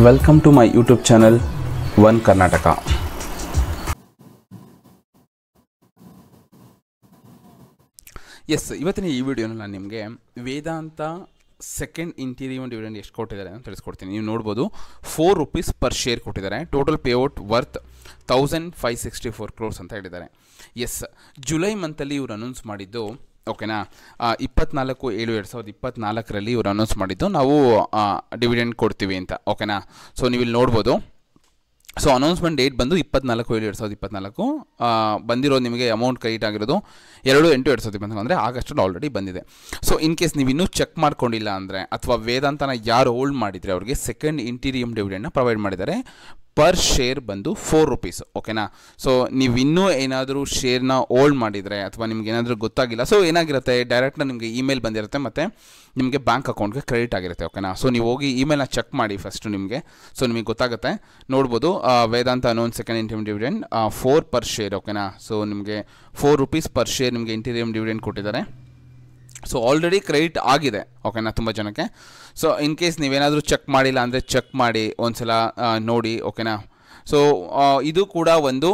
Welcome to my YouTube channel one Karnataka. ಇವತ್ತಿನ ಈ ವಿಡಿಯೋನ ನಾನು ನಿಮಗೆ ವೇದಾಂತ ಸೆಕೆಂಡ್ ಇಂಟೀರಿಯರ್ ಡಿವಿಡೆಂಡ್ ಎಷ್ಟು ಕೊಟ್ಟಿದ್ದಾರೆ ಅಂತ ತಿಳಿಸ್ಕೊಡ್ತೀನಿ. ನೀವು ನೋಡ್ಬೋದು ₹4 ಪರ್ ಶೇರ್ ಕೊಟ್ಟಿದ್ದಾರೆ. ಟೋಟಲ್ ಪೇಔಟ್ ವರ್ತ್ 1564 crores ಅಂತ ಹೇಳಿದ್ದಾರೆ. ಜುಲೈ ಮಂತಲ್ಲಿ ಇವರು ಅನೌನ್ಸ್ ಮಾಡಿದ್ದು, ಓಕೆನಾ, 24/7/2024 ಇವರು ಅನೌನ್ಸ್ ಮಾಡಿದ್ದು ನಾವು ಡಿವಿಡೆಂಡ್ ಕೊಡ್ತೀವಿ ಅಂತ, ಓಕೆನಾ. ಸೊ ನೀವು ಇಲ್ಲಿ ನೋಡ್ಬೋದು. ಸೊ ಅನೌನ್ಸ್ಮೆಂಟ್ ಡೇಟ್ ಬಂದು 24/7/2024. ಬಂದಿರೋದು ನಿಮಗೆ ಅಮೌಂಟ್ ಕ್ರೆಡಿಟ್ ಆಗಿರೋದು 2/8/2024 ಅಂದರೆ ಆಗಸ್ಟಲ್ಲಿ ಆಲ್ರೆಡಿ ಬಂದಿದೆ. ಸೊ ಇನ್ ಕೇಸ್ ನೀವು ಇನ್ನೂ ಚೆಕ್ ಮಾಡ್ಕೊಂಡಿಲ್ಲ ಅಂದರೆ, ಅಥವಾ ವೇದಾಂತನ ಯಾರು ಹೋಲ್ಡ್ ಮಾಡಿದರೆ ಅವರಿಗೆ ಸೆಕೆಂಡ್ ಇಂಟೀರಿಯಮ್ ಡಿವಿಡೆಂಡ್ನ ಪ್ರೊವೈಡ್ ಮಾಡಿದ್ದಾರೆ. ಪರ್ ಶೇರ್ ಬಂದು ₹4, ಓಕೆನಾ. ಸೊ ನೀವು ಇನ್ನೂ ಏನಾದರೂ ಶೇರ್ನ ಹೋಲ್ಡ್ ಮಾಡಿದರೆ ಅಥವಾ ನಿಮ್ಗೆ ಏನಾದರೂ ಗೊತ್ತಾಗಿಲ್ಲ, ಸೊ ಏನಾಗಿರುತ್ತೆ, ಡೈರೆಕ್ಟ್ನ ನಿಮಗೆ ಇಮೇಲ್ ಬಂದಿರುತ್ತೆ ಮತ್ತು ನಿಮಗೆ ಬ್ಯಾಂಕ್ ಅಕೌಂಟ್ಗೆ ಕ್ರೆಡಿಟ್ ಆಗಿರುತ್ತೆ, ಓಕೆನಾ. ಸೊ ನೀವು ಹೋಗಿ ಇಮೇಲ್ನ ಚೆಕ್ ಮಾಡಿ ಫಸ್ಟು ನಿಮಗೆ, ಸೊ ನಿಮಗೆ ಗೊತ್ತಾಗುತ್ತೆ. ನೋಡ್ಬೋದು Vedanta announce second interim dividend 4 per share, ಓಕೆನಾ. ಸೊ ನಿಮಗೆ ₹4 ಪರ್ ಶೇರ್ ನಿಮಗೆ ಇಂಟೀರಿಯಮ್ ಡಿವಿಡೆಂಡ್ ಕೊಟ್ಟಿದ್ದಾರೆ. ಸೊ ಆಲ್ರೆಡಿ ಕ್ರೆಡಿಟ್ ಆಗಿದೆ, ಓಕೆನಾ, ತುಂಬ ಜನಕ್ಕೆ. ಸೊ ಇನ್ ಕೇಸ್ ನೀವೇನಾದರೂ ಚೆಕ್ ಮಾಡಿಲ್ಲ ಅಂದರೆ ಚೆಕ್ ಮಾಡಿ ಒಂದ್ಸಲ ನೋಡಿ, ಓಕೆನಾ. ಸೊ ಇದು ಕೂಡ ಒಂದು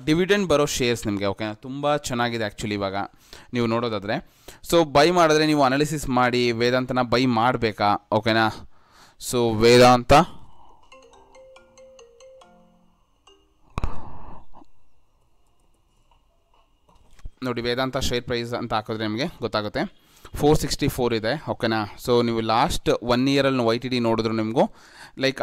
ಡಿವಿಡೆಂಡ್ ಬರೋ ಶೇರ್ಸ್ ನಿಮಗೆ, ಓಕೆನಾ. ತುಂಬ ಚೆನ್ನಾಗಿದೆ ಆ್ಯಕ್ಚುಲಿ ಇವಾಗ ನೀವು ನೋಡೋದಾದರೆ. ಸೊ ಬೈ ಮಾಡಿದ್ರೆ ನೀವು ಅನಾಲಿಸಿಸ್ ಮಾಡಿ ವೇದಾಂತನ ಬೈ ಮಾಡಬೇಕಾ, ಓಕೆನಾ. ಸೊ ವೇದಾಂತ ನೋಡಿ, ವೇದಾಂತ ಶೇರ್ ಪ್ರೈಸ್ ಅಂತ ಹಾಕಿದ್ರೆ ನಿಮಗೆ ಗೊತ್ತಾಗುತ್ತೆ 464 ಇದೆ, ಓಕೆನಾ. ಸೊ ನೀವು ಲಾಸ್ಟ್ 1 ಇಯರಲ್ಲಿ YTD ನೋಡಿದ್ರು ನಿಮಗೂ ಲೈಕ್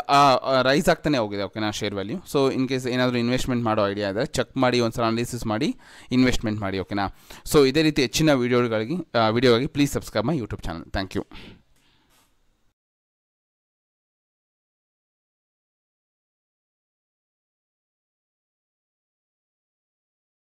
ರೈಸ್ ಆಗ್ತಾನೆ ಹೋಗಿದೆ, ಓಕೆನಾ, share value. So in case ಏನಾದರೂ ಇನ್ವೆಸ್ಟ್ಮೆಂಟ್ ಮಾಡೋ ಐಡಿಯಾ ಇದೆ, ಚೆಕ್ ಮಾಡಿ ಒಂದ್ಸಲ ಅನಾಲಿಸಿಸ್ ಮಾಡಿ ಇನ್ವೆಸ್ಟ್ಮೆಂಟ್ ಮಾಡಿ, ಓಕೆನಾ. ಸೊ ಇದೇ ರೀತಿ ಹೆಚ್ಚಿನ ವೀಡಿಯೋಗಾಗಿ please subscribe my YouTube channel. Thank you.